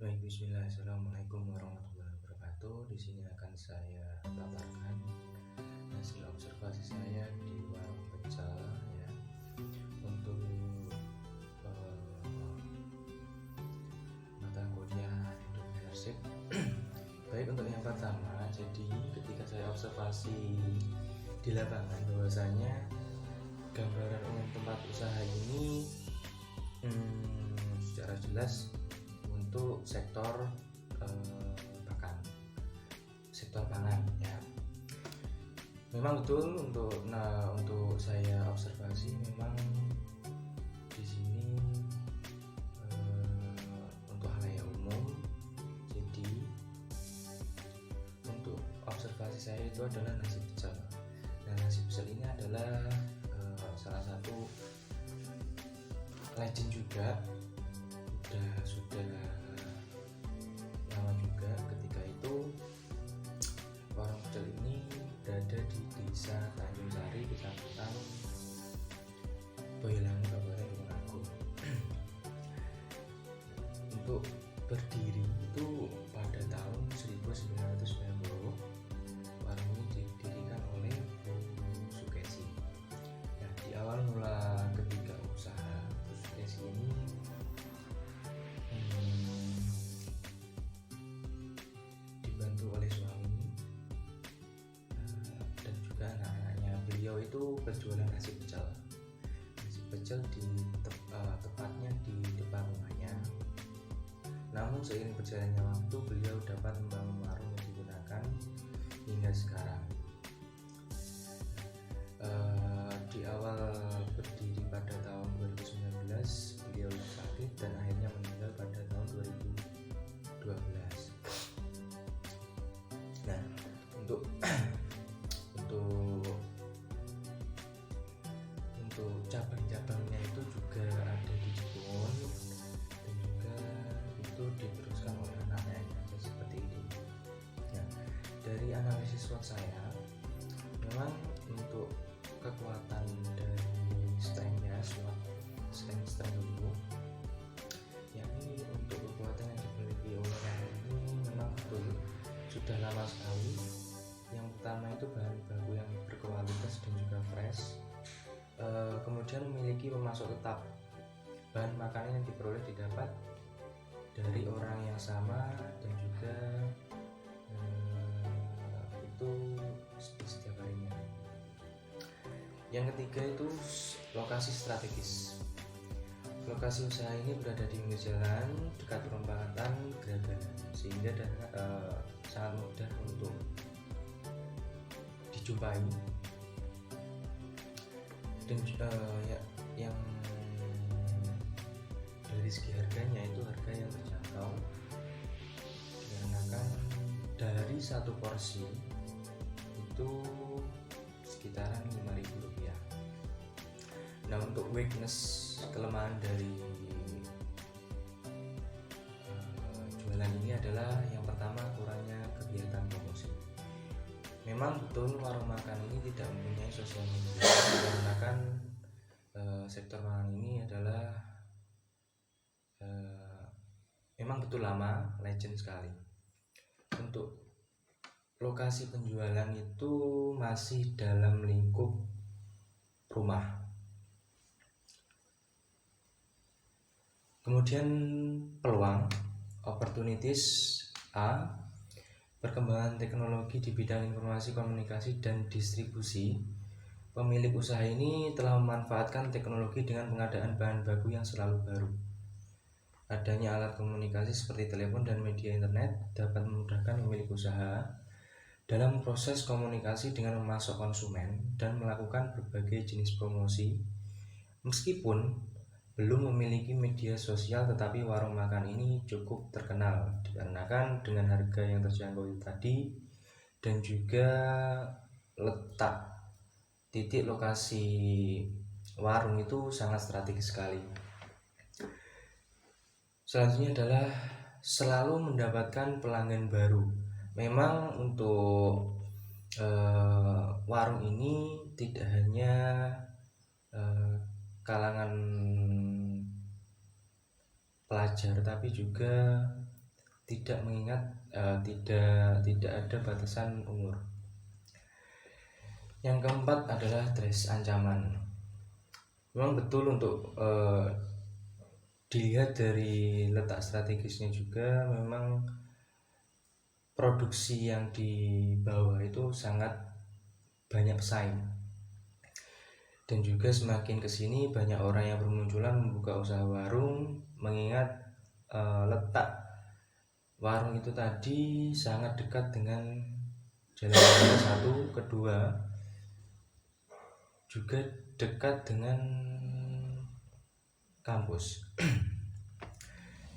Baik, Bismillah. Assalamualaikum warahmatullahi wabarakatuh. Di sini akan saya paparkan hasil observasi saya di warung pecel ya untuk mata kuliah entrepreneurship. Baik, untuk yang pertama, jadi ketika saya observasi di lapangan bahwasanya gambaran umum tempat usaha ini secara jelas untuk sektor pangan ya. Memang betul untuk saya observasi memang di sini untuk halayak umum. Jadi untuk observasi saya itu adalah nasi pecel. Nah, nasi pecel ini adalah salah satu legend juga, sudah lama juga. Ketika itu warung pecel ini berada di desa Tanjung Sari, kecamatan Boyolali, Kabupaten Tulungagung. Untuk berdiri itu pada tahun 1990, warung ini didirikan oleh Bu Sukesi. Nah, di awal mula ketika usaha Bu Sukesi ini dibantu oleh suami dan juga anak-anaknya. Beliau itu berjualan nasi pecel tepatnya di depan rumahnya. Namun seiring berjalannya waktu, beliau dapat membangun warung yang digunakan hingga sekarang. Di awal berdiri pada tahun 2019, beliau sakit dan akhirnya meninggal pada tahun 2012. Nah, untuk cabang-cabangnya itu juga ada di Jepun dan juga itu diteruskan oleh anaknya seperti ini. Nah, dari analisis SWOT saya, memang untuk kekuatan dari strengthnya SWOT strength dulu, yakni untuk kekuatan yang dimiliki oleh warung ini memang betul sudah lama sekali. Yang pertama itu bahan baku yang berkualitas dan juga fresh, kemudian memiliki pemasok tetap. Bahan makanan yang didapat dari orang yang sama dan juga itu di setiap harinya. Yang ketiga itu lokasi strategis. Lokasi usaha ini berada di pinggir jalan dekat perempatan Gragana, sehingga sangat mudah untuk dijumpai. Dan yang dari segi harganya itu harga yang terjangkau, dikarenakan dari satu porsi itu sekitaran Rp5.000. Nah, untuk weakness, kelemahan dari jualan ini adalah yang pertama kurangnya kegiatan promosi. Memang betul warung makan ini tidak mempunyai sosial media, dikarenakan sektor pangan ini adalah memang betul lama, legend sekali. Untuk lokasi penjualan itu masih dalam lingkup rumah. Kemudian peluang, opportunities A, perkembangan teknologi di bidang informasi, komunikasi, dan distribusi. Pemilik usaha ini telah memanfaatkan teknologi dengan pengadaan bahan baku yang selalu baru. Adanya alat komunikasi seperti telepon dan media internet dapat memudahkan pemilik usaha dalam proses komunikasi dengan memasok konsumen dan melakukan berbagai jenis promosi. Meskipun belum memiliki media sosial, tetapi warung makan ini cukup terkenal dikarenakan dengan harga yang terjangkau itu tadi, dan juga letak titik lokasi warung itu sangat strategis sekali. Selanjutnya adalah selalu mendapatkan pelanggan baru. Memang untuk warung ini tidak hanya kalangan pelajar, tapi juga tidak mengingat tidak ada batasan umur. Yang keempat adalah threat ancaman. Memang betul untuk dilihat dari letak strategisnya juga, memang produksi yang di bawah itu sangat banyak pesaing, dan juga semakin kesini banyak orang yang bermunculan membuka usaha warung, mengingat letak warung itu tadi sangat dekat dengan jalan raya satu, kedua juga dekat dengan kampus.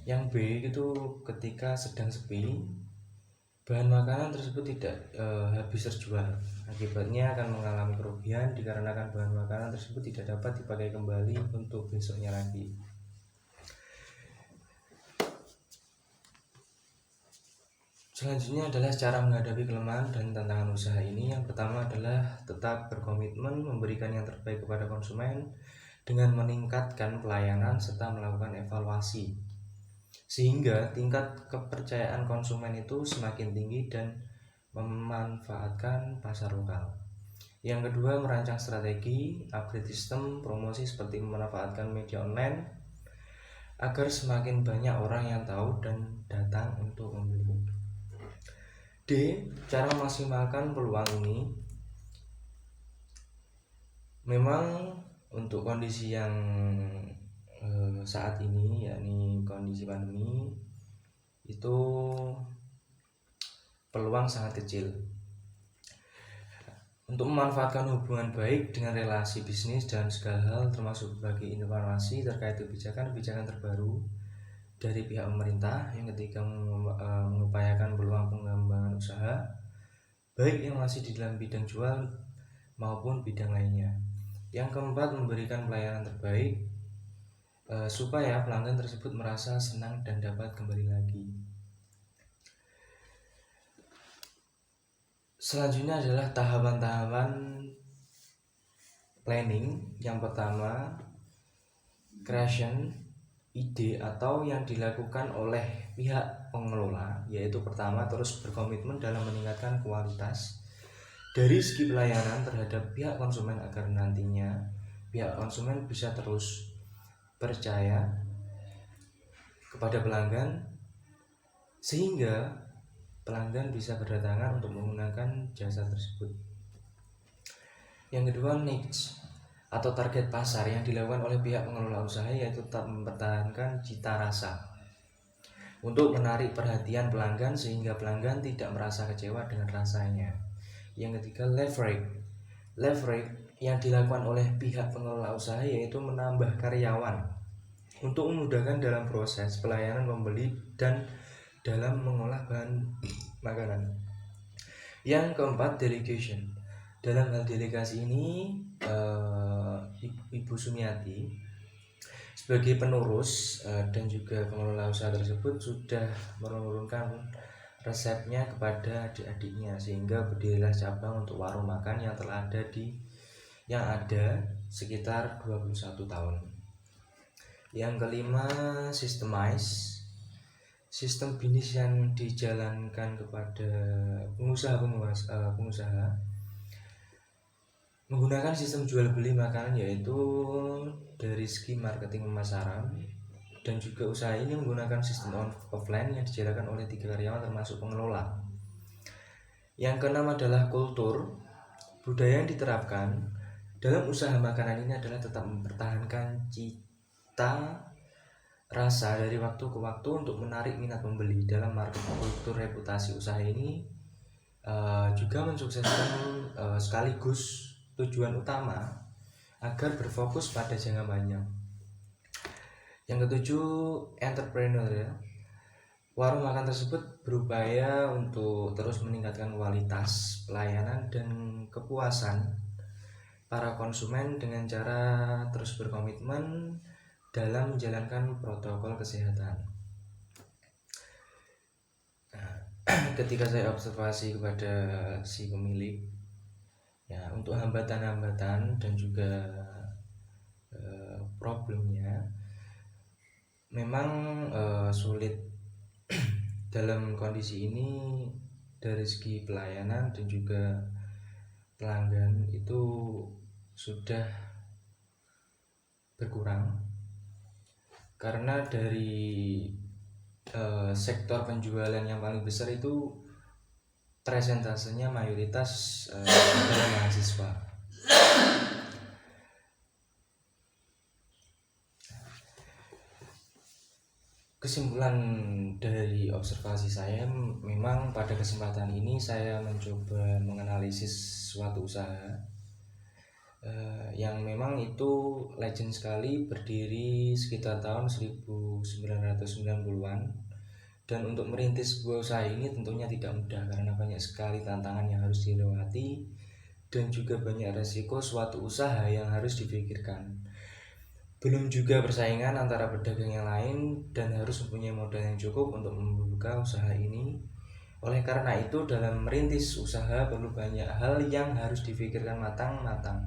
Yang B itu ketika sedang sepi, bahan makanan tersebut tidak habis terjual. Akibatnya akan mengalami kerugian dikarenakan bahan makanan tersebut tidak dapat dipakai kembali untuk besoknya lagi. Selanjutnya adalah cara menghadapi kelemahan dan tantangan usaha ini. Yang pertama adalah tetap berkomitmen memberikan yang terbaik kepada konsumen dengan meningkatkan pelayanan serta melakukan evaluasi, sehingga tingkat kepercayaan konsumen itu semakin tinggi dan memanfaatkan pasar lokal. Yang kedua, merancang strategi, upgrade sistem promosi seperti memanfaatkan media online agar semakin banyak orang yang tahu dan datang untuk membeli. D, cara memaksimalkan peluang ini. Memang untuk kondisi yang saat ini, yakni kondisi pandemi, itu peluang sangat kecil. Untuk memanfaatkan hubungan baik dengan relasi bisnis dan segala hal, termasuk berbagi informasi terkait kebijakan terbaru dari pihak pemerintah. Yang ketiga, mengupayakan peluang pengembangan usaha baik yang masih di dalam bidang jual maupun bidang lainnya. Yang keempat, memberikan pelayanan terbaik supaya pelanggan tersebut merasa senang dan dapat kembali lagi. Selanjutnya adalah tahapan-tahapan planning. Yang pertama, creation ide atau yang dilakukan oleh pihak pengelola, yaitu pertama terus berkomitmen dalam meningkatkan kualitas dari segi pelayanan terhadap pihak konsumen agar nantinya pihak konsumen bisa terus percaya kepada pelanggan, sehingga pelanggan bisa berdatangan untuk menggunakan jasa tersebut. Yang kedua, niche atau target pasar yang dilakukan oleh pihak pengelola usaha, yaitu tetap mempertahankan cita rasa untuk menarik perhatian pelanggan sehingga pelanggan tidak merasa kecewa dengan rasanya. Yang ketiga, leverage yang dilakukan oleh pihak pengelola usaha, yaitu menambah karyawan untuk memudahkan dalam proses pelayanan pembeli dan dalam mengolah bahan makanan. Yang keempat, delegation. Dalam hal delegasi ini, Ibu Sumiati sebagai penerus dan juga pengelola usaha tersebut sudah menurunkan resepnya kepada adik-adiknya, sehingga berdirilah cabang untuk warung makan yang telah ada sekitar 21 tahun. Yang kelima, systemize. Sistem bisnis yang dijalankan kepada pengusaha menggunakan sistem jual beli makanan, yaitu dari segi marketing pemasaran, dan juga usaha ini menggunakan sistem offline yang dijalankan oleh 3 karyawan termasuk pengelola. Yang keenam adalah kultur. Budaya yang diterapkan dalam usaha makanan ini adalah tetap mempertahankan cita rasa dari waktu ke waktu untuk menarik minat pembeli. Dalam market kultur reputasi usaha ini juga mensukseskan sekaligus tujuan utama agar berfokus pada jangka panjang. Yang ketujuh, entrepreneur. Warung makan tersebut berupaya untuk terus meningkatkan kualitas pelayanan dan kepuasan para konsumen dengan cara terus berkomitmen dalam menjalankan protokol kesehatan. Ketika saya observasi kepada si pemilik, ya, untuk hambatan-hambatan dan juga problemnya memang sulit dalam kondisi ini dari segi pelayanan dan juga pelanggan itu sudah berkurang, karena dari sektor penjualan yang paling besar itu presentasenya mayoritas adalah mahasiswa. Kesimpulan dari observasi saya, memang pada kesempatan ini saya mencoba menganalisis suatu usaha yang memang itu legend sekali, berdiri sekitar tahun 1990-an. Dan untuk merintis sebuah usaha ini tentunya tidak mudah, karena banyak sekali tantangan yang harus dilewati dan juga banyak resiko suatu usaha yang harus dipikirkan. Belum juga persaingan antara pedagang yang lain dan harus mempunyai modal yang cukup untuk membuka usaha ini. Oleh karena itu, dalam merintis usaha perlu banyak hal yang harus dipikirkan matang-matang.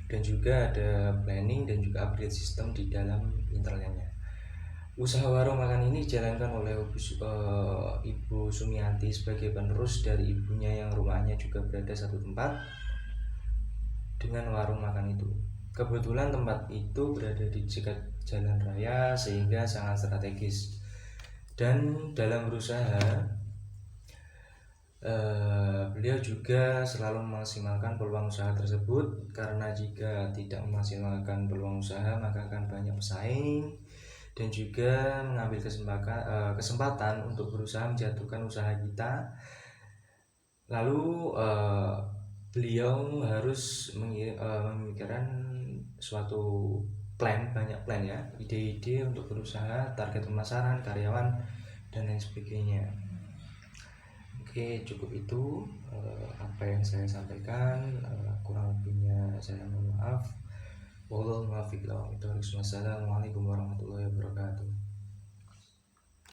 Dan juga ada planning dan juga upgrade sistem di dalam internalnya. Usaha warung makan ini dijalankan oleh Ibu Sumiati sebagai penerus dari ibunya yang rumahnya juga berada satu tempat dengan warung makan itu. Kebetulan tempat itu berada di dekat jalan raya sehingga sangat strategis. Dan dalam berusaha, beliau juga selalu memaksimalkan peluang usaha tersebut, karena jika tidak memaksimalkan peluang usaha maka akan banyak pesaing, dan juga mengambil kesempatan untuk berusaha menjatuhkan usaha kita. Lalu beliau harus memikirkan suatu banyak plan ya, ide-ide untuk berusaha, target pemasaran, karyawan, dan lain sebagainya. Oke, cukup itu apa yang saya sampaikan. Kurang lebihnya saya mohon maaf. Wassalamualaikum warahmatullahi wabarakatuh.